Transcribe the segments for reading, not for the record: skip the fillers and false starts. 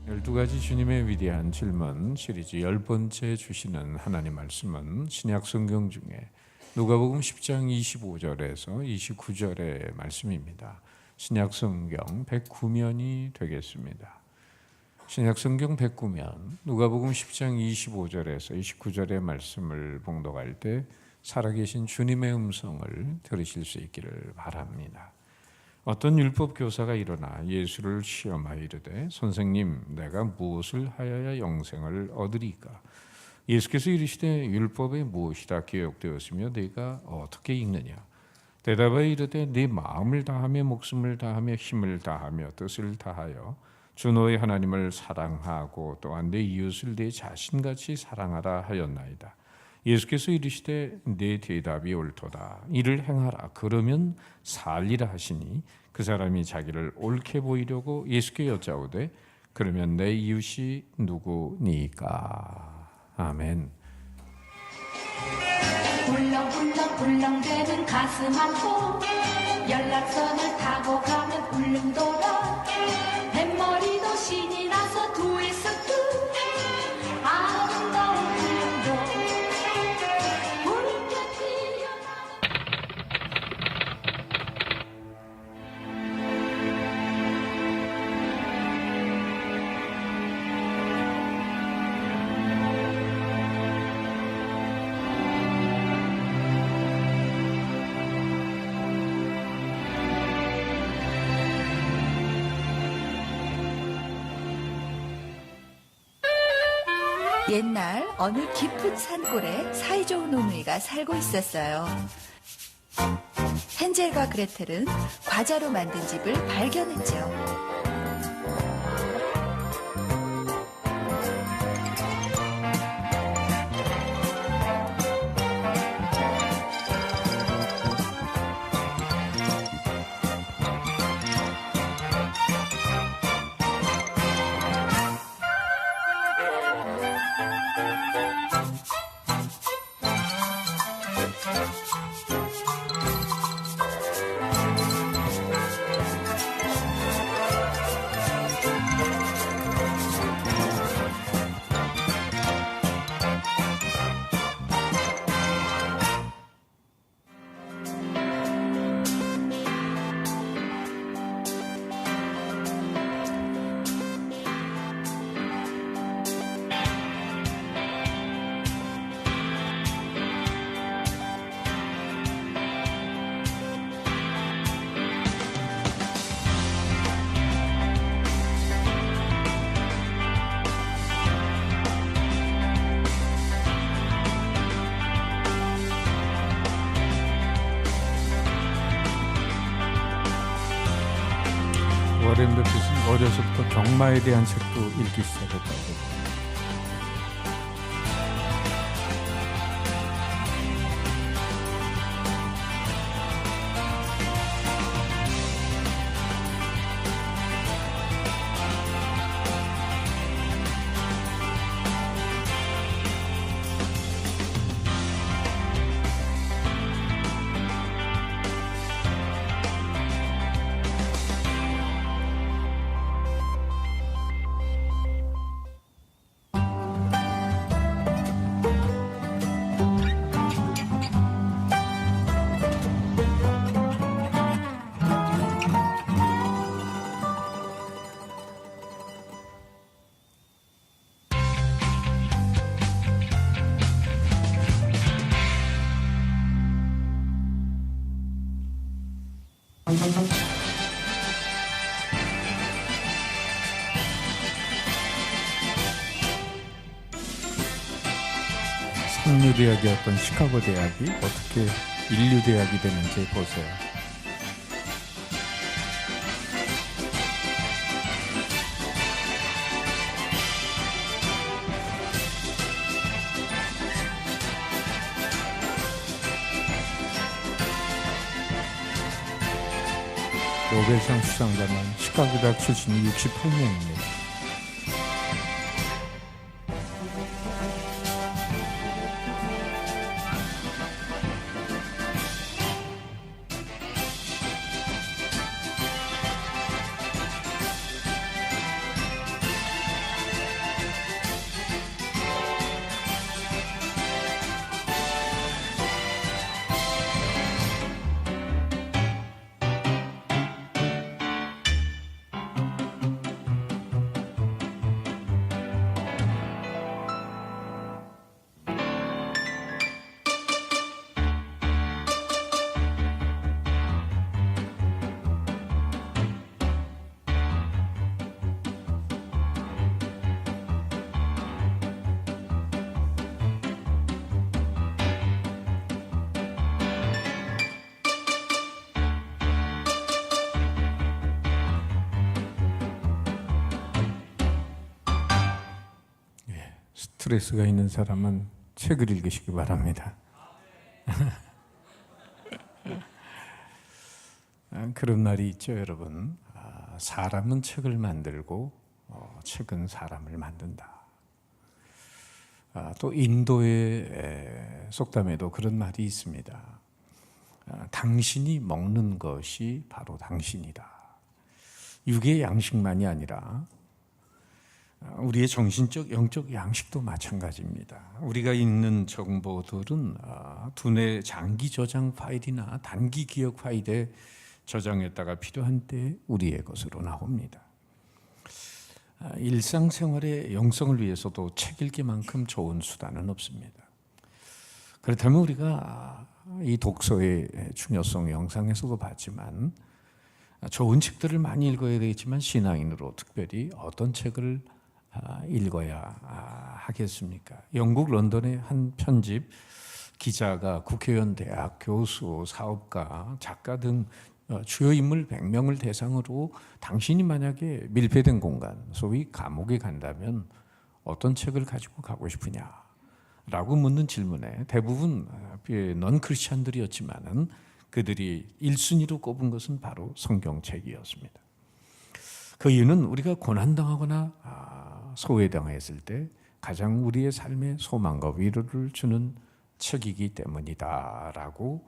12가지 주님의 위대한 질문 시리즈 10번째 주시는 하나님 말씀은 신약 성경 중에 누가복음 10장 25절에서 29절의 말씀입니다. 신약 성경 109면이 되겠습니다. 신약 성경 109면 누가복음 10장 25절에서 29절의 말씀을 봉독할 때 살아계신 주님의 음성을 들으실 수 있기를 바랍니다. 어떤 율법 교사가 일어나 예수를 시험하여 이르되 선생님 내가 무엇을 하여야 영생을 얻으리까? 예수께서 이르시되 율법에 무엇이라 기록되었으며 네가 어떻게 읽느냐? 대답하여 이르되 네 마음을 다하며 목숨을 다하며 힘을 다하며 뜻을 다하여 주 너의 하나님을 사랑하고 또한 네 이웃을 네 자신같이 사랑하라 하였나이다. 예수께서 이르시되 네 대답이 옳도다. 이를 행하라. 그러면 살리라 하시니 그 사람이 자기를 옳게 보이려고 예수께 여짜오되 그러면 내 이웃이 누구니까? 아멘. 울렁울렁울렁대는 가슴 안고 연락선을 타고 가면 울릉 돌아 뱃머리도 신이 나서 두에서도 아름다운 울릉도 붉게 옛날 어느 깊은 산골에 사이좋은 노누이가 살고 있었어요. 헨젤과 그레텔은 과자로 만든 집을 발견했죠. 워렌 버핏은 어려서부터 경마에 대한 책도 읽기 시작했다고. 상류대학이었던 시카고 대학이 어떻게 인류대학이 되는지 보세요. 노벨상 수상자는 시카고 대학 출신이 68명입니다. 스트레스가 있는 사람은 책을 읽으시기 바랍니다. 그런 말이 있죠, 여러분. 사람은 책을 만들고 책은 사람을 만든다. 또 인도의 속담에도 그런 말이 있습니다. 당신이 먹는 것이 바로 당신이다. 육의 양식만이 아니라 우리의 정신적, 영적 양식도 마찬가지입니다. 우리가 읽는 정보들은 두뇌 장기 저장 파일이나 단기 기억 파일에 저장했다가 필요한 때 우리의 것으로 나옵니다. 일상생활의 영성을 위해서도 책 읽기만큼 좋은 수단은 없습니다. 그렇다면 우리가 이 독서의 중요성 영상에서도 봤지만 좋은 책들을 많이 읽어야 되겠지만 신앙인으로 특별히 어떤 책을 읽어야 하겠습니까? 영국 런던의 한 편집 기자가 국회의원, 대학 교수, 사업가, 작가 등 주요 인물 100명을 대상으로 당신이 만약에 밀폐된 공간, 소위 감옥에 간다면 어떤 책을 가지고 가고 싶으냐? 라고 묻는 질문에 대부분 넌 크리스찬들이었지만은 그들이 1순위로 꼽은 것은 바로 성경책이었습니다. 그 이유는 우리가 고난당하거나 소외당했을 때 가장 우리의 삶에 소망과 위로를 주는 책이기 때문이다라고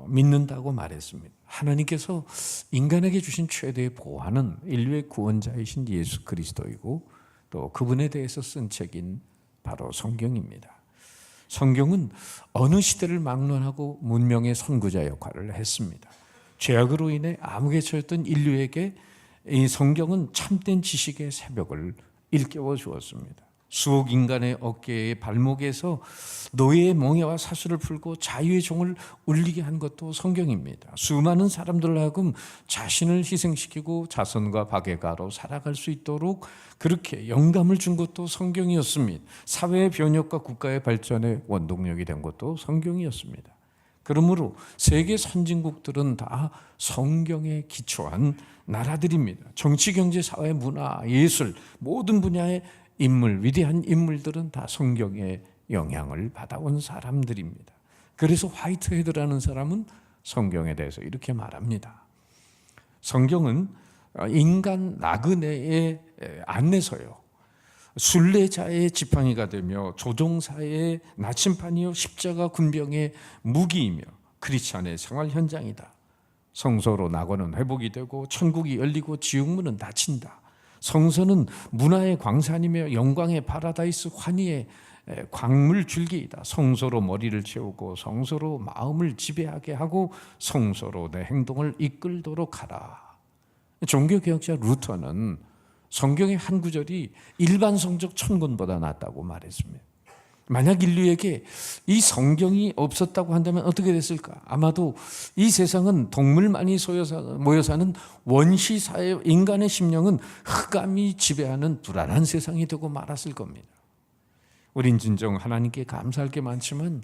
믿는다고 말했습니다. 하나님께서 인간에게 주신 최대의 보화는 인류의 구원자이신 예수 그리스도이고 또 그분에 대해서 쓴 책인 바로 성경입니다. 성경은 어느 시대를 막론하고 문명의 선구자 역할을 했습니다. 죄악으로 인해 암흑에 처했던 인류에게 이 성경은 참된 지식의 새벽을 일깨워 주었습니다. 수억 인간의 어깨의 발목에서 노예의 멍에와 사슬을 풀고 자유의 종을 울리게 한 것도 성경입니다. 수많은 사람들을 하여금 자신을 희생시키고 자선과 박애가로 살아갈 수 있도록 그렇게 영감을 준 것도 성경이었습니다. 사회의 변혁과 국가의 발전의 원동력이 된 것도 성경이었습니다. 그러므로 세계 선진국들은 다 성경에 기초한 나라들입니다. 정치, 경제, 사회, 문화, 예술 모든 분야의 인물, 위대한 인물들은 다 성경의 영향을 받아온 사람들입니다. 그래서 화이트헤드라는 사람은 성경에 대해서 이렇게 말합니다. 성경은 인간 나그네의 안내서요, 순례자의 지팡이가 되며 조종사의 나침판이요 십자가 군병의 무기이며 크리스찬의 생활 현장이다. 성소로 낙원은 회복이 되고 천국이 열리고 지옥문은 닫힌다. 성서는 문화의 광산이며 영광의 파라다이스 환희의 광물 줄기이다. 성서로 머리를 채우고 성서로 마음을 지배하게 하고 성서로 내 행동을 이끌도록 하라. 종교개혁자 루터는 성경의 한 구절이 일반 성적 1000권보다 낫다고 말했습니다. 만약 인류에게 이 성경이 없었다고 한다면 어떻게 됐을까? 아마도 이 세상은 동물만이 모여 사는 원시사회, 인간의 심령은 흑암이 지배하는 불안한 세상이 되고 말았을 겁니다. 우린 진정 하나님께 감사할 게 많지만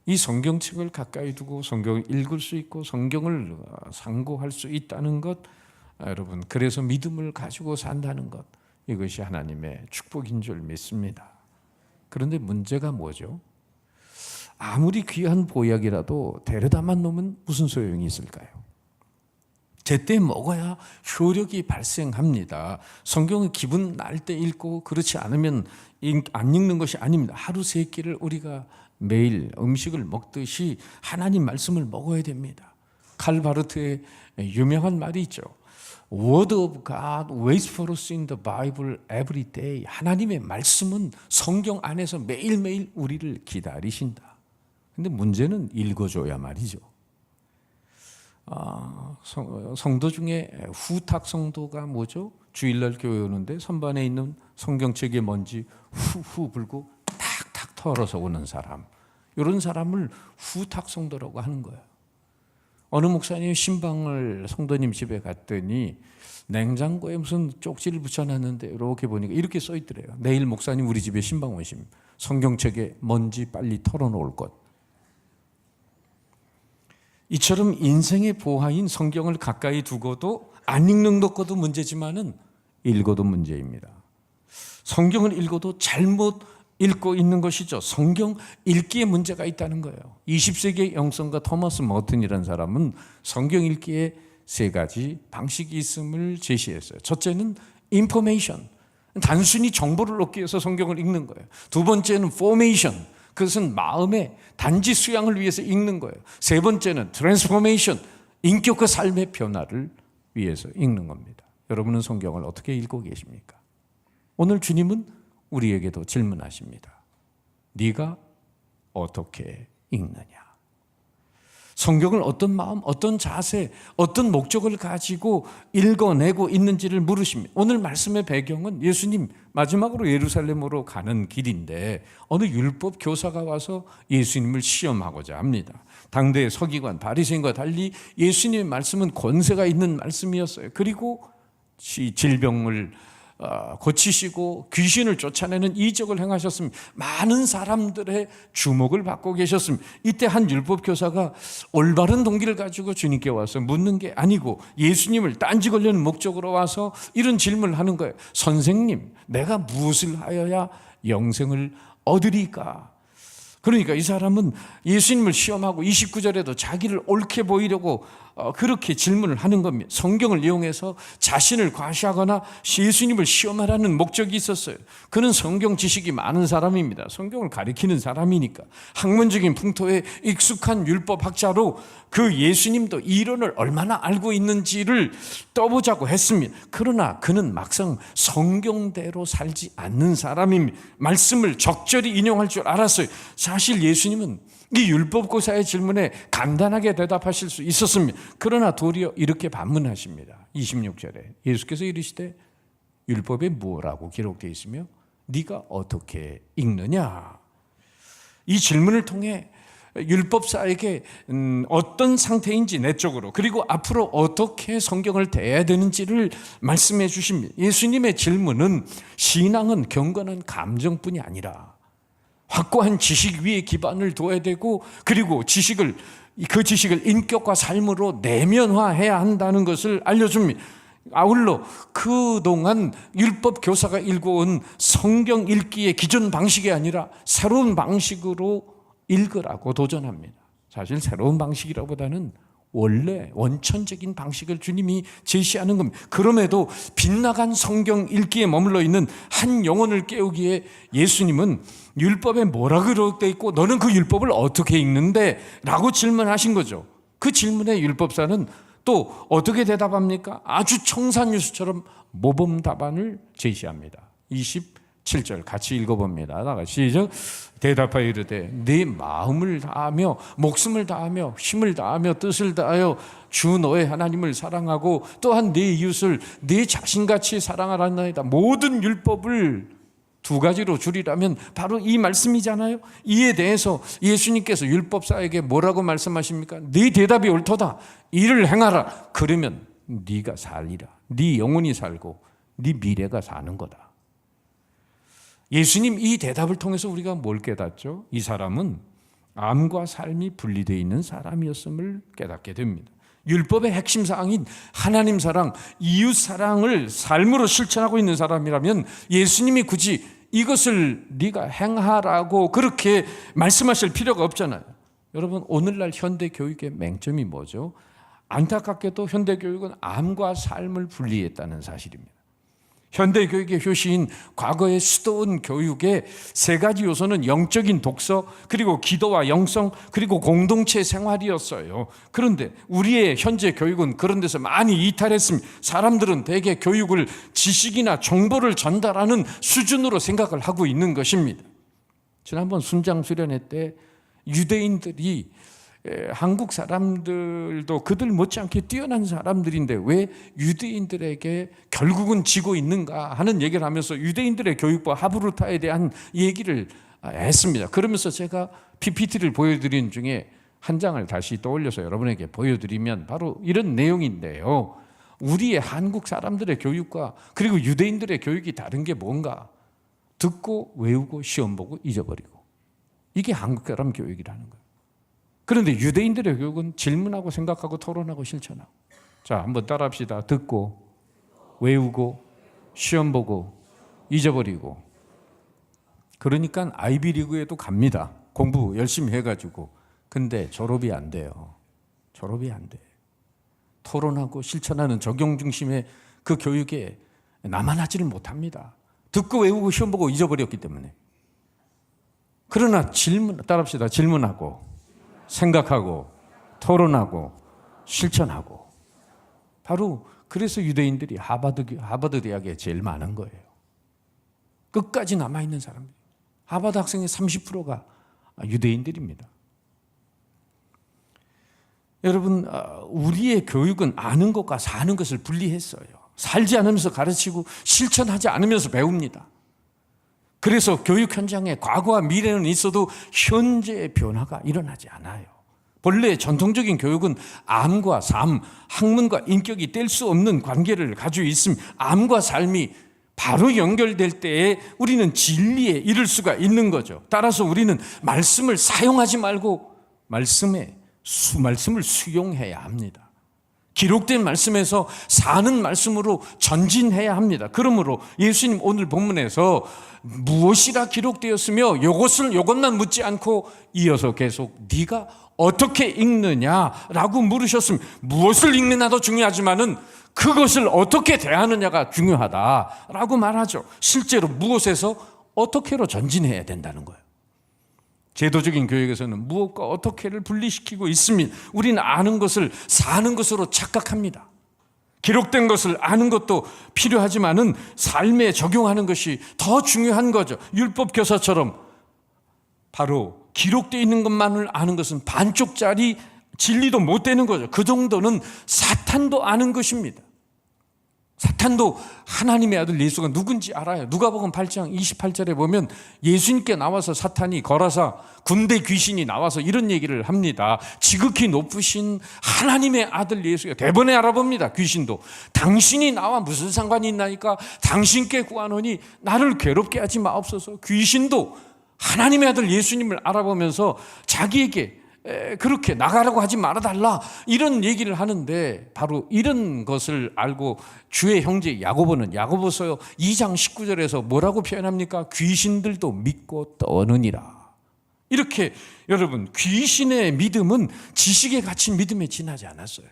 이 성경책을 가까이 두고 성경을 읽을 수 있고 성경을 상고할 수 있다는 것, 여러분, 그래서 믿음을 가지고 산다는 것, 이것이 하나님의 축복인 줄 믿습니다. 그런데 문제가 뭐죠? 아무리 귀한 보약이라도 데려다만 놓으면 무슨 소용이 있을까요? 제때 먹어야 효력이 발생합니다. 성경은 기분 날 때 읽고 그렇지 않으면 안 읽는 것이 아닙니다. 하루 3끼를 우리가 매일 음식을 먹듯이 하나님 말씀을 먹어야 됩니다. 칼 바르트의 유명한 말이 있죠. Word of God waits for us in the Bible every day. 하나님의 말씀은 성경 안에서 매일매일 우리를 기다리신다. 근데 문제는 읽어줘야 말이죠. 성도 중에 후탁 성도가 뭐죠? 주일날 교회 오는데 선반에 있는 성경책에 먼지 후후 불고 탁탁 털어서 오는 사람, 이런 사람을 후탁 성도라고 하는 거예요. 어느 목사님 신방을 성도님 집에 갔더니 냉장고에 무슨 쪽지를 붙여놨는데 이렇게 보니까 이렇게 써 있더래요. 내일 목사님 우리 집에 신방 오심. 성경책에 먼지 빨리 털어놓을 것. 이처럼 인생의 보화인 성경을 가까이 두고도 안 읽는 것도 문제지만은 읽어도 문제입니다. 성경을 읽어도 잘못 읽고 있는 것이죠. 성경 읽기에 문제가 있다는 거예요. 20세기의 영성가 토마스 머튼이라는 사람은 성경 읽기에 세 가지 방식이 있음을 제시했어요. 첫째는 인포메이션, 단순히 정보를 얻기 위해서 성경을 읽는 거예요. 두 번째는 포메이션, 그것은 마음의 단지 수양을 위해서 읽는 거예요. 세 번째는 트랜스포메이션, 인격과 삶의 변화를 위해서 읽는 겁니다. 여러분은 성경을 어떻게 읽고 계십니까? 오늘 주님은 우리에게도 질문하십니다. 네가 어떻게 읽느냐? 성경을 어떤 마음, 어떤 자세, 어떤 목적을 가지고 읽어내고 있는지를 물으십니다. 오늘 말씀의 배경은 예수님 마지막으로 예루살렘으로 가는 길인데 어느 율법 교사가 와서 예수님을 시험하고자 합니다. 당대의 서기관, 바리새인과 달리 예수님의 말씀은 권세가 있는 말씀이었어요. 그리고 질병을 고치시고 귀신을 쫓아내는 이적을 행하셨습니다. 많은 사람들의 주목을 받고 계셨습니다. 이때 한 율법교사가 올바른 동기를 가지고 주님께 와서 묻는 게 아니고 예수님을 딴지 걸려는 목적으로 와서 이런 질문을 하는 거예요. 선생님, 내가 무엇을 하여야 영생을 얻으리까? 그러니까 이 사람은 예수님을 시험하고 29절에도 자기를 옳게 보이려고 그렇게 질문을 하는 겁니다. 성경을 이용해서 자신을 과시하거나 예수님을 시험하라는 목적이 있었어요. 그는 성경 지식이 많은 사람입니다. 성경을 가리키는 사람이니까 학문적인 풍토에 익숙한 율법학자로 그 예수님도 이론을 얼마나 알고 있는지를 떠보자고 했습니다. 그러나 그는 막상 성경대로 살지 않는 사람입니다. 말씀을 적절히 인용할 줄 알았어요. 사실 예수님은 이 율법교사의 질문에 간단하게 대답하실 수 있었습니다. 그러나 도리어 이렇게 반문하십니다. 26절에 예수께서 이르시되 율법에 무엇라고 기록되어 있으며 네가 어떻게 읽느냐? 이 질문을 통해 율법사에게 어떤 상태인지 내적으로, 그리고 앞으로 어떻게 성경을 대해야 되는지를 말씀해 주십니다. 예수님의 질문은 신앙은 경건한 감정뿐이 아니라 확고한 지식 위에 기반을 둬야 되고, 그리고 그 지식을 인격과 삶으로 내면화해야 한다는 것을 알려줍니다. 아울러 그동안 율법 교사가 읽어온 성경 읽기의 기존 방식이 아니라 새로운 방식으로 읽으라고 도전합니다. 사실 새로운 방식이라보다는 원래 원천적인 방식을 주님이 제시하는 겁니다. 그럼에도 빗나간 성경 읽기에 머물러 있는 한 영혼을 깨우기에 예수님은 율법에 뭐라 기록되어 있고 너는 그 율법을 어떻게 읽는데? 라고 질문하신 거죠. 그 질문에 율법사는 또 어떻게 대답합니까? 아주 청산유수처럼 모범 답안을 제시합니다. 27절 같이 읽어봅니다. 다 같이 시작. 대답하여 이르되 네 마음을 다하며 목숨을 다하며 힘을 다하며 뜻을 다하여 주 너의 하나님을 사랑하고 또한 네 이웃을 네 자신같이 사랑하라나이다. 모든 율법을 두 가지로 줄이라면 바로 이 말씀이잖아요. 이에 대해서 예수님께서 율법사에게 뭐라고 말씀하십니까? 네 대답이 옳도다. 이를 행하라. 그러면 네가 살리라. 네 영혼이 살고 네 미래가 사는 거다. 예수님 이 대답을 통해서 우리가 뭘 깨닫죠? 이 사람은 암과 삶이 분리되어 있는 사람이었음을 깨닫게 됩니다. 율법의 핵심 사항인 하나님 사랑, 이웃 사랑을 삶으로 실천하고 있는 사람이라면 예수님이 굳이 이것을 네가 행하라고 그렇게 말씀하실 필요가 없잖아요. 여러분, 오늘날 현대 교육의 맹점이 뭐죠? 안타깝게도 현대 교육은 암과 삶을 분리했다는 사실입니다. 현대 교육의 효시인 과거의 수도원 교육의 세 가지 요소는 영적인 독서, 그리고 기도와 영성, 그리고 공동체 생활이었어요. 그런데 우리의 현재 교육은 그런 데서 많이 이탈했습니다. 사람들은 대개 교육을 지식이나 정보를 전달하는 수준으로 생각을 하고 있는 것입니다. 지난번 순장수련회 때 유대인들이 한국 사람들도 그들 못지않게 뛰어난 사람들인데 왜 유대인들에게 결국은 지고 있는가 하는 얘기를 하면서 유대인들의 교육과 하브루타에 대한 얘기를 했습니다. 그러면서 제가 PPT를 보여드린 중에 한 장을 다시 떠올려서 여러분에게 보여드리면 바로 이런 내용인데요. 우리의 한국 사람들의 교육과 그리고 유대인들의 교육이 다른 게 뭔가? 듣고 외우고 시험 보고 잊어버리고, 이게 한국 사람 교육이라는 거예요. 그런데 유대인들의 교육은 질문하고 생각하고 토론하고 실천하고. 자, 한번 따라합시다. 듣고 외우고 시험 보고 잊어버리고. 그러니까 아이비리그에도 갑니다. 공부 열심히 해가지고. 근데 졸업이 안 돼요. 졸업이 안 돼. 토론하고 실천하는 적용 중심의 그 교육에 남아나지를 못합니다. 듣고 외우고 시험 보고 잊어버렸기 때문에. 그러나 따라합시다. 질문하고 생각하고 토론하고 실천하고. 바로 그래서 유대인들이 하버드 대학에 제일 많은 거예요. 끝까지 남아있는 사람들. 하버드 학생의 30%가 유대인들입니다. 여러분, 우리의 교육은 아는 것과 사는 것을 분리했어요. 살지 않으면서 가르치고 실천하지 않으면서 배웁니다. 그래서 교육 현장에 과거와 미래는 있어도 현재의 변화가 일어나지 않아요. 본래 전통적인 교육은 암과 삶, 학문과 인격이 뗄 수 없는 관계를 가지고 있으며 암과 삶이 바로 연결될 때에 우리는 진리에 이를 수가 있는 거죠. 따라서 우리는 말씀을 사용하지 말고 말씀을 수용해야 합니다. 기록된 말씀에서 사는 말씀으로 전진해야 합니다. 그러므로 예수님 오늘 본문에서 무엇이라 기록되었으며 이것만 묻지 않고 이어서 계속 네가 어떻게 읽느냐라고 물으셨으면 무엇을 읽느냐도 중요하지만은 그것을 어떻게 대하느냐가 중요하다라고 말하죠. 실제로 무엇에서 어떻게로 전진해야 된다는 거예요. 제도적인 교육에서는 무엇과 어떻게를 분리시키고 있습니다. 우리는 아는 것을 사는 것으로 착각합니다. 기록된 것을 아는 것도 필요하지만은 삶에 적용하는 것이 더 중요한 거죠. 율법 교사처럼 바로 기록되어 있는 것만을 아는 것은 반쪽짜리 진리도 못 되는 거죠. 그 정도는 사탄도 아는 것입니다. 사탄도 하나님의 아들 예수가 누군지 알아요. 누가복음 8장 28절에 보면 예수님께 나와서 사탄이 거라사 군대 귀신이 나와서 이런 얘기를 합니다. 지극히 높으신 하나님의 아들 예수가 대번에 알아봅니다. 귀신도 당신이 나와 무슨 상관이 있나니까 당신께 구하노니 나를 괴롭게 하지 마옵소서. 귀신도 하나님의 아들 예수님을 알아보면서 자기에게 그렇게 나가라고 하지 말아달라 이런 얘기를 하는데 바로 이런 것을 알고 주의 형제 야고보는 야고보서 2장 19절에서 뭐라고 표현합니까? 귀신들도 믿고 떠느니라. 이렇게 여러분 귀신의 믿음은 지식에 갇힌 믿음에 지나지 않았어요.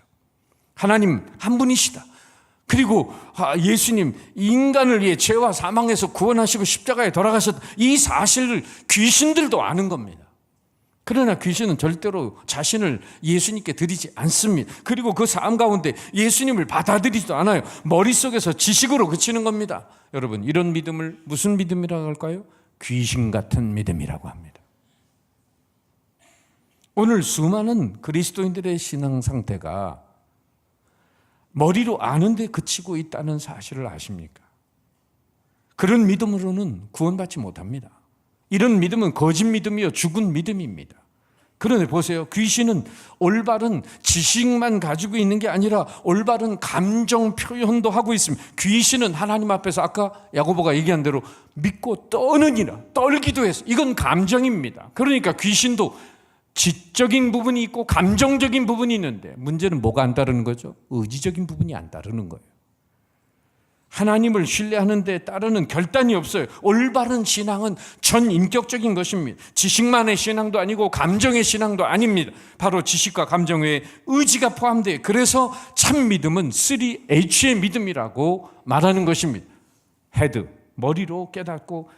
하나님 한 분이시다. 그리고 예수님 인간을 위해 죄와 사망에서 구원하시고 십자가에 돌아가셨다. 이 사실을 귀신들도 아는 겁니다. 그러나 귀신은 절대로 자신을 예수님께 드리지 않습니다. 그리고 그 삶 가운데 예수님을 받아들이지도 않아요. 머릿속에서 지식으로 그치는 겁니다. 여러분 이런 믿음을 무슨 믿음이라고 할까요? 귀신 같은 믿음이라고 합니다. 오늘 수많은 그리스도인들의 신앙 상태가 머리로 아는 데 그치고 있다는 사실을 아십니까? 그런 믿음으로는 구원받지 못합니다. 이런 믿음은 거짓 믿음이요 죽은 믿음입니다. 그런데 보세요. 귀신은 올바른 지식만 가지고 있는 게 아니라 올바른 감정 표현도 하고 있습니다. 귀신은 하나님 앞에서 아까 야고보가 얘기한 대로 믿고 떠느니라. 떨기도 해서 이건 감정입니다. 그러니까 귀신도 지적인 부분이 있고 감정적인 부분이 있는데 문제는 뭐가 안 따르는 거죠? 의지적인 부분이 안 따르는 거예요. 하나님을 신뢰하는 데 따르는 결단이 없어요. 올바른 신앙은 전인격적인 것입니다. 지식만의 신앙도 아니고 감정의 신앙도 아닙니다. 바로 지식과 감정 외에 의지가 포함돼요. 그래서 참 믿음은 3H의 믿음이라고 말하는 것입니다. 헤드, 머리로 깨닫고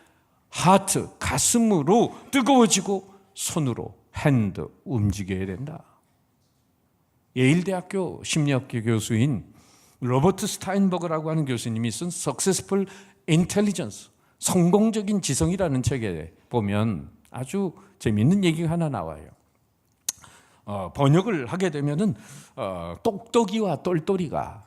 하트, 가슴으로 뜨거워지고 손으로 핸드, 움직여야 된다. 예일대학교 심리학교 교수인 로버트 스타인버그라고 하는 교수님이 쓴 Successful Intelligence, 성공적인 지성이라는 책에 보면 아주 재미있는 얘기가 하나 나와요. 번역을 하게 되면은 똑똑이와 똘똘이가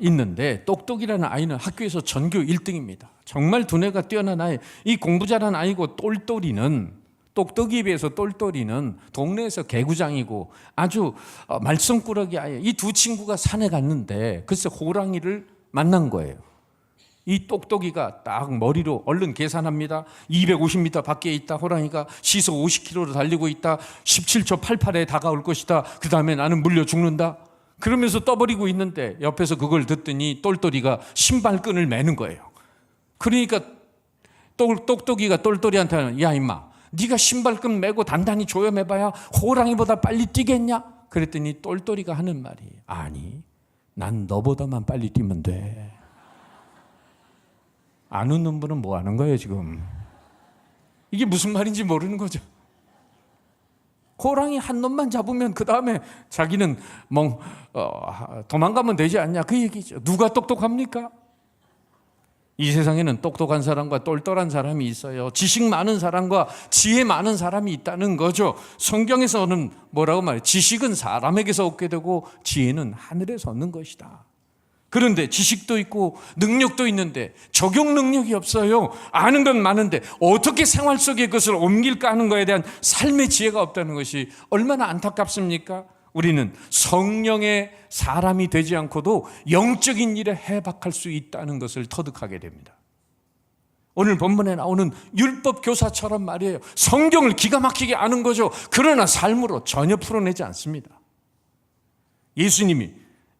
있는데 똑똑이라는 아이는 학교에서 전교 1등입니다. 정말 두뇌가 뛰어난 아이. 이 공부 잘하는 아이고 똘똘이는 똑똑이에 비해서 똘똘이는 동네에서 개구장이고 아주 말썽꾸러기 아이. 이 두 친구가 산에 갔는데 글쎄 호랑이를 만난 거예요. 이 똑똑이가 딱 머리로 얼른 계산합니다. 250m 밖에 있다. 호랑이가 시속 50km로 달리고 있다. 17초 88에 다가올 것이다. 그 다음에 나는 물려 죽는다. 그러면서 떠버리고 있는데 옆에서 그걸 듣더니 똘똘이가 신발끈을 매는 거예요. 그러니까 똑똑이가 똘똘이한테는 야 임마 네가 신발끈 매고 단단히 조여매봐야 호랑이보다 빨리 뛰겠냐? 그랬더니 똘똘이가 하는 말이 아니 난 너보다만 빨리 뛰면 돼. 안 웃는 분은 뭐 하는 거예요 지금? 이게 무슨 말인지 모르는 거죠. 호랑이 한 놈만 잡으면 그 다음에 자기는 도망가면 되지 않냐 그 얘기죠. 누가 똑똑합니까? 이 세상에는 똑똑한 사람과 똘똘한 사람이 있어요. 지식 많은 사람과 지혜 많은 사람이 있다는 거죠. 성경에서는 뭐라고 말해요? 지식은 사람에게서 얻게 되고 지혜는 하늘에서 얻는 것이다. 그런데 지식도 있고 능력도 있는데 적용 능력이 없어요. 아는 건 많은데 어떻게 생활 속에 그것을 옮길까 하는 것에 대한 삶의 지혜가 없다는 것이 얼마나 안타깝습니까? 우리는 성령의 사람이 되지 않고도 영적인 일에 해박할 수 있다는 것을 터득하게 됩니다. 오늘 본문에 나오는 율법 교사처럼 말이에요. 성경을 기가 막히게 아는 거죠. 그러나 삶으로 전혀 풀어내지 않습니다. 예수님이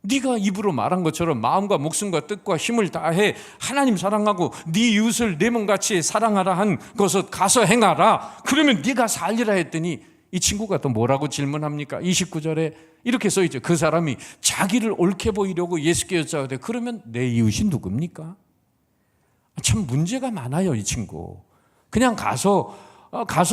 네가 입으로 말한 것처럼 마음과 목숨과 뜻과 힘을 다해 하나님 사랑하고 네 이웃을 내 몸같이 사랑하라 한 것을 가서 행하라. 그러면 네가 살리라 했더니 이 친구가 또 뭐라고 질문합니까? 29절에 이렇게 써있죠. 그 사람이 자기를 옳게 보이려고 예수께 여쭤하되 그러면 내 이웃이 누굽니까? 참 문제가 많아요 이 친구. 그냥 가서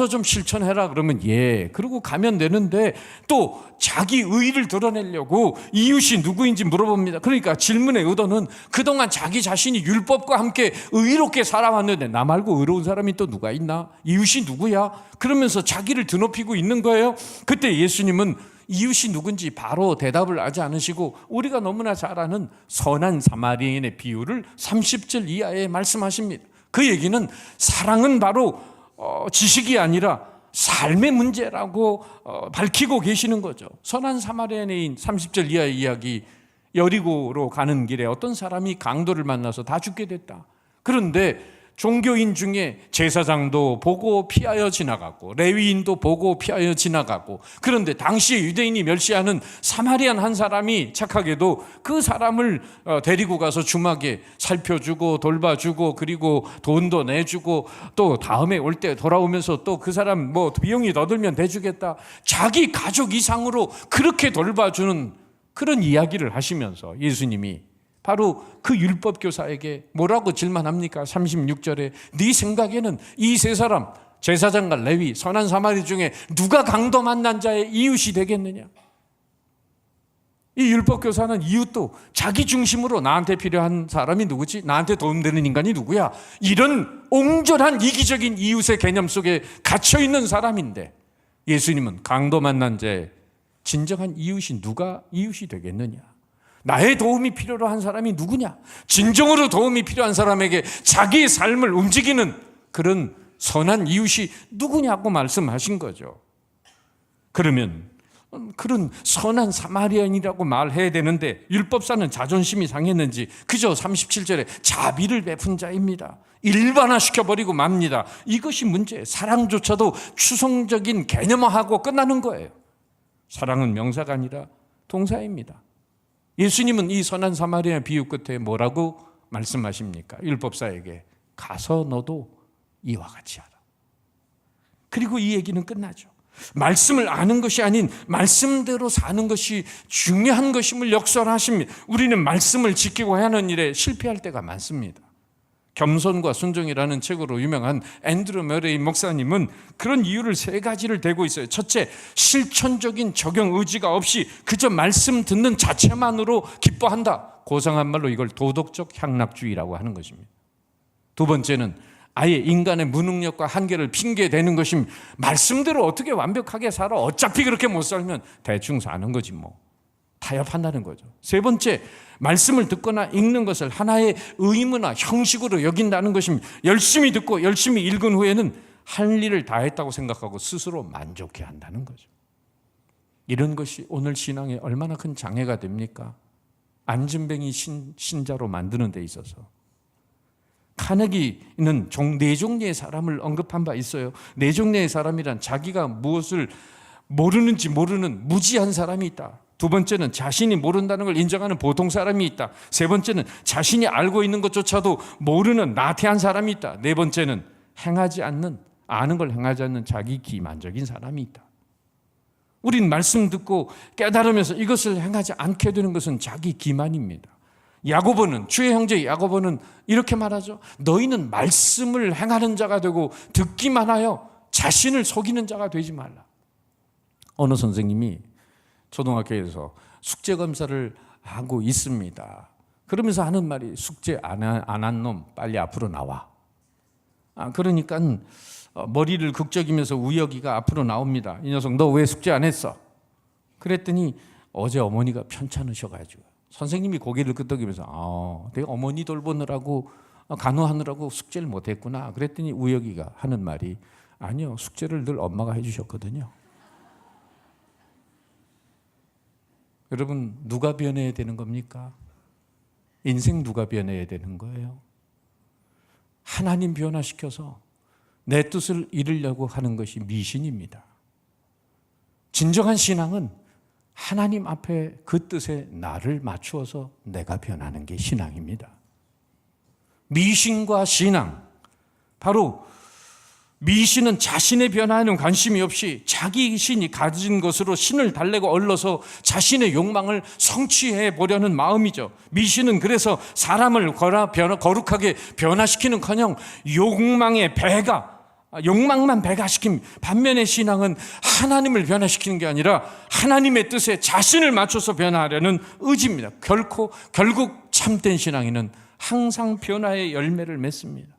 좀 실천해라 그러면 예 그러고 가면 되는데 또 자기 의의를 드러내려고 이웃이 누구인지 물어봅니다. 그러니까 질문의 의도는 그동안 자기 자신이 율법과 함께 의롭게 살아왔는데 나 말고 의로운 사람이 또 누가 있나? 이웃이 누구야? 그러면서 자기를 드높이고 있는 거예요. 그때 예수님은 이웃이 누군지 바로 대답을 하지 않으시고 우리가 너무나 잘 아는 선한 사마리아인의 비유를 30절 이하에 말씀하십니다. 그 얘기는 사랑은 바로 지식이 아니라 삶의 문제라고 밝히고 계시는 거죠. 선한 사마리아인 30절 이하의 이야기, 여리고로 가는 길에 어떤 사람이 강도를 만나서 다 죽게 됐다. 그런데 종교인 중에 제사장도 보고 피하여 지나갔고 레위인도 보고 피하여 지나갔고 그런데 당시에 유대인이 멸시하는 사마리안 한 사람이 착하게도 그 사람을 데리고 가서 주막에 살펴주고 돌봐주고 그리고 돈도 내주고 또 다음에 올 때 돌아오면서 또 그 사람 뭐 비용이 더 들면 대주겠다. 자기 가족 이상으로 그렇게 돌봐주는 그런 이야기를 하시면서 예수님이 바로 그 율법 교사에게 뭐라고 질문합니까? 36절에 네 생각에는 이 세 사람 제사장과 레위 선한 사마리 중에 누가 강도 만난 자의 이웃이 되겠느냐? 이 율법 교사는 이웃도 자기 중심으로 나한테 필요한 사람이 누구지? 나한테 도움되는 인간이 누구야? 이런 옹졸한 이기적인 이웃의 개념 속에 갇혀있는 사람인데 예수님은 강도 만난 자의 진정한 이웃이 누가 이웃이 되겠느냐? 나의 도움이 필요로 한 사람이 누구냐? 진정으로 도움이 필요한 사람에게 자기의 삶을 움직이는 그런 선한 이웃이 누구냐고 말씀하신 거죠. 그러면 그런 선한 사마리아인이라고 말해야 되는데 율법사는 자존심이 상했는지 그저 37절에 자비를 베푼 자입니다. 일반화시켜버리고 맙니다. 이것이 문제예요. 사랑조차도 추상적인 개념화하고 끝나는 거예요. 사랑은 명사가 아니라 동사입니다. 예수님은 이 선한 사마리아 비유 끝에 뭐라고 말씀하십니까? 율법사에게 가서 너도 이와 같이 하라. 그리고 이 얘기는 끝나죠. 말씀을 아는 것이 아닌 말씀대로 사는 것이 중요한 것임을 역설하십니다. 우리는 말씀을 지키고 하는 일에 실패할 때가 많습니다. 겸손과 순종이라는 책으로 유명한 앤드루 머레이 목사님은 그런 이유를 3가지를 대고 있어요. 첫째, 실천적인 적용 의지가 없이 그저 말씀 듣는 자체만으로 기뻐한다. 고상한 말로 이걸 도덕적 향락주의라고 하는 것입니다. 두 번째는 아예 인간의 무능력과 한계를 핑계대는 것입니다. 말씀대로 어떻게 완벽하게 살아? 어차피 그렇게 못 살면 대충 사는 거지 뭐. 타협한다는 거죠. 세 번째, 말씀을 듣거나 읽는 것을 하나의 의무나 형식으로 여긴다는 것입니다. 열심히 듣고 열심히 읽은 후에는 할 일을 다 했다고 생각하고 스스로 만족해 한다는 거죠. 이런 것이 오늘 신앙에 얼마나 큰 장애가 됩니까? 안진뱅이 신자로 만드는 데 있어서. 카네기는 4종류의 사람을 언급한 바 있어요. 4종류의 사람이란 자기가 무엇을 모르는지 모르는 무지한 사람이 있다. 두 번째는 자신이 모른다는 걸 인정하는 보통 사람이 있다. 세 번째는 자신이 알고 있는 것조차도 모르는 나태한 사람이 있다. 네 번째는 행하지 않는, 아는 걸 행하지 않는 자기 기만적인 사람이 있다. 우린 말씀 듣고 깨달으면서 이것을 행하지 않게 되는 것은 자기 기만입니다. 야고보는, 주의 형제 야고보는 이렇게 말하죠. 너희는 말씀을 행하는 자가 되고 듣기만 하여 자신을 속이는 자가 되지 말라. 어느 선생님이 초등학교에서 숙제 검사를 하고 있습니다. 그러면서 하는 말이 숙제 안 한 놈 빨리 앞으로 나와. 그러니까 머리를 극적이면서 우혁이가 앞으로 나옵니다. 이 녀석 너 왜 숙제 안 했어? 그랬더니 어제 어머니가 편찮으셔가지고 선생님이 고개를 끄덕이면서 내가 어머니 돌보느라고 간호하느라고 숙제를 못했구나. 그랬더니 우혁이가 하는 말이 아니요, 숙제를 늘 엄마가 해주셨거든요. 여러분, 누가 변해야 되는 겁니까? 인생 누가 변해야 되는 거예요? 하나님 변화시켜서 내 뜻을 이루려고 하는 것이 미신입니다. 진정한 신앙은 하나님 앞에 그 뜻에 나를 맞추어서 내가 변하는 게 신앙입니다. 미신과 신앙, 바로 미신은 자신의 변화에는 관심이 없이 자기 신이 가진 것으로 신을 달래고 얼러서 자신의 욕망을 성취해 보려는 마음이죠. 미신은 그래서 사람을 거룩하게 변화시키는커녕 욕망만 배가시킵니다. 반면에 신앙은 하나님을 변화시키는 게 아니라 하나님의 뜻에 자신을 맞춰서 변화하려는 의지입니다. 결국 참된 신앙인은 항상 변화의 열매를 맺습니다.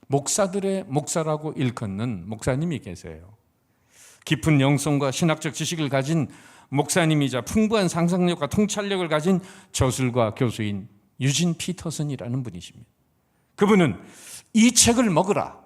목사들의 목사라고 일컫는 목사님이 계세요. 깊은 영성과 신학적 지식을 가진 목사님이자 풍부한 상상력과 통찰력을 가진 저술가 교수인 유진 피터슨이라는 분이십니다. 그분은 이 책을 먹으라,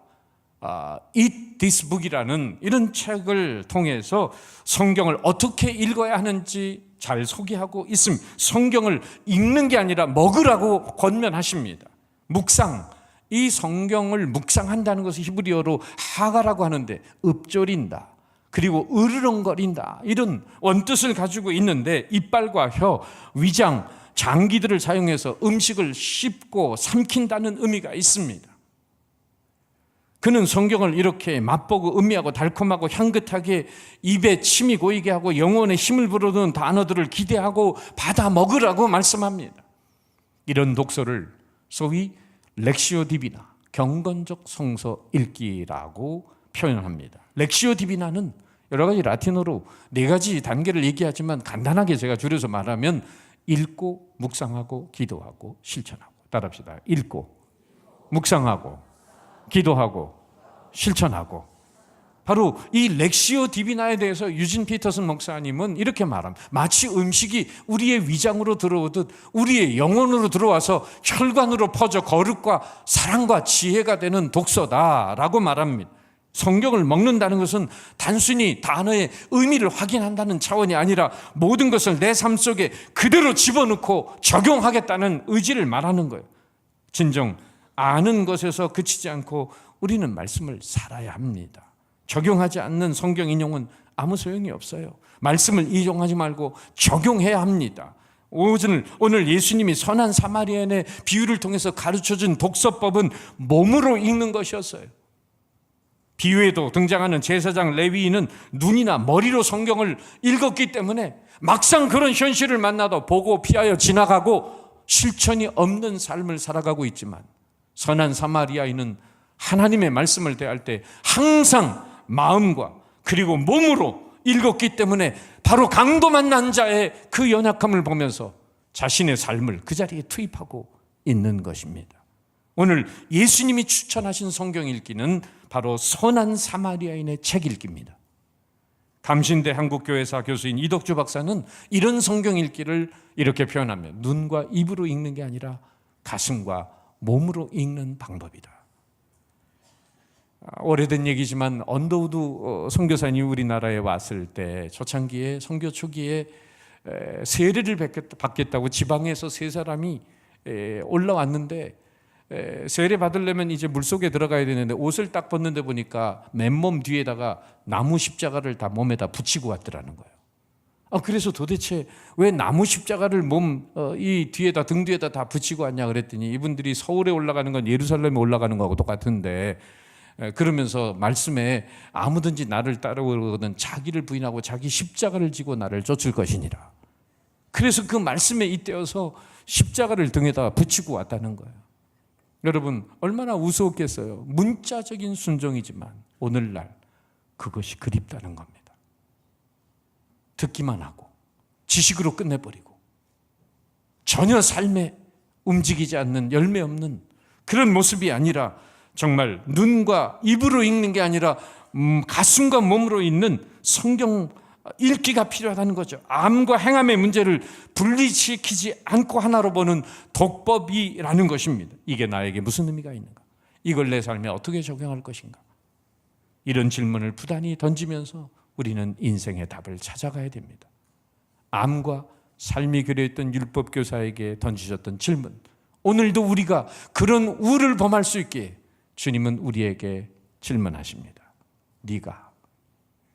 Eat this book이라는 이런 책을 통해서 성경을 어떻게 읽어야 하는지 잘 소개하고 있습니다. 성경을 읽는 게 아니라 먹으라고 권면하십니다. 묵상, 이 성경을 묵상한다는 것을 히브리어로 하가라고 하는데 읊조린다, 그리고 으르렁거린다, 이런 원뜻을 가지고 있는데 이빨과 혀, 위장, 장기들을 사용해서 음식을 씹고 삼킨다는 의미가 있습니다. 그는 성경을 이렇게 맛보고 음미하고 달콤하고 향긋하게 입에 침이 고이게 하고 영혼에 힘을 불어넣는 단어들을 기대하고 받아 먹으라고 말씀합니다. 이런 독서를 소위 렉시오 디비나, 경건적 성서 읽기라고 표현합니다. 렉시오 디비나는 여러 가지 라틴어로 4가지 단계를 얘기하지만 간단하게 제가 줄여서 말하면 읽고 묵상하고 기도하고 실천하고. 따라합시다. 읽고 묵상하고 기도하고 실천하고. 바로 이 렉시오 디비나에 대해서 유진 피터슨 목사님은 이렇게 말합니다. 마치 음식이 우리의 위장으로 들어오듯 우리의 영혼으로 들어와서 혈관으로 퍼져 거룩과 사랑과 지혜가 되는 독서다라고 말합니다. 성경을 먹는다는 것은 단순히 단어의 의미를 확인한다는 차원이 아니라 모든 것을 내 삶 속에 그대로 집어넣고 적용하겠다는 의지를 말하는 거예요. 진정 아는 것에서 그치지 않고 우리는 말씀을 살아야 합니다. 적용하지 않는 성경 인용은 아무 소용이 없어요. 말씀을 인용하지 말고 적용해야 합니다. 오늘 예수님이 선한 사마리아인의 비유를 통해서 가르쳐준 독서법은 몸으로 읽는 것이었어요. 비유에도 등장하는 제사장 레위인은 눈이나 머리로 성경을 읽었기 때문에 막상 그런 현실을 만나도 보고 피하여 지나가고 실천이 없는 삶을 살아가고 있지만, 선한 사마리아인은 하나님의 말씀을 대할 때 항상 마음과 그리고 몸으로 읽었기 때문에 바로 강도 만난 자의 그 연약함을 보면서 자신의 삶을 그 자리에 투입하고 있는 것입니다. 오늘 예수님이 추천하신 성경 읽기는 바로 선한 사마리아인의 책 읽기입니다. 감신대 한국교회사 교수인 이덕주 박사는 이런 성경 읽기를 이렇게 표현합니다. 눈과 입으로 읽는 게 아니라 가슴과 몸으로 읽는 방법이다. 오래된 얘기지만 언더우드 선교사님이 우리나라에 왔을 때 초창기에 선교 초기에 세례를 받겠다고 지방에서 3사람이 올라왔는데, 세례 받으려면 이제 물속에 들어가야 되는데 옷을 딱 벗는데 보니까 맨몸 뒤에다가 나무 십자가를 다 몸에다 붙이고 왔더라는 거예요. 그래서 도대체 왜 나무 십자가를 이 뒤에다, 등 뒤에다 다 붙이고 왔냐 그랬더니 이분들이 서울에 올라가는 건 예루살렘에 올라가는 거하고 똑같은데 그러면서 말씀에 아무든지 나를 따르거든 자기를 부인하고 자기 십자가를 지고 나를 쫓을 것이니라. 그래서 그 말씀에 잇대어서 십자가를 등에다 붙이고 왔다는 거예요. 여러분 얼마나 우스웠겠어요. 문자적인 순종이지만 오늘날 그것이 그립다는 겁니다. 듣기만 하고 지식으로 끝내버리고 전혀 삶에 움직이지 않는 열매 없는 그런 모습이 아니라 정말 눈과 입으로 읽는 게 아니라 가슴과 몸으로 읽는 성경 읽기가 필요하다는 거죠. 암과 행함의 문제를 분리시키지 않고 하나로 보는 독법이라는 것입니다. 이게 나에게 무슨 의미가 있는가? 이걸 내 삶에 어떻게 적용할 것인가? 이런 질문을 부단히 던지면서 우리는 인생의 답을 찾아가야 됩니다. 암과 삶이 그려있던 율법교사에게 던지셨던 질문, 오늘도 우리가 그런 우를 범할 수 있게 주님은 우리에게 질문하십니다. 네가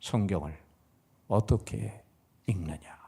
성경을 어떻게 읽느냐?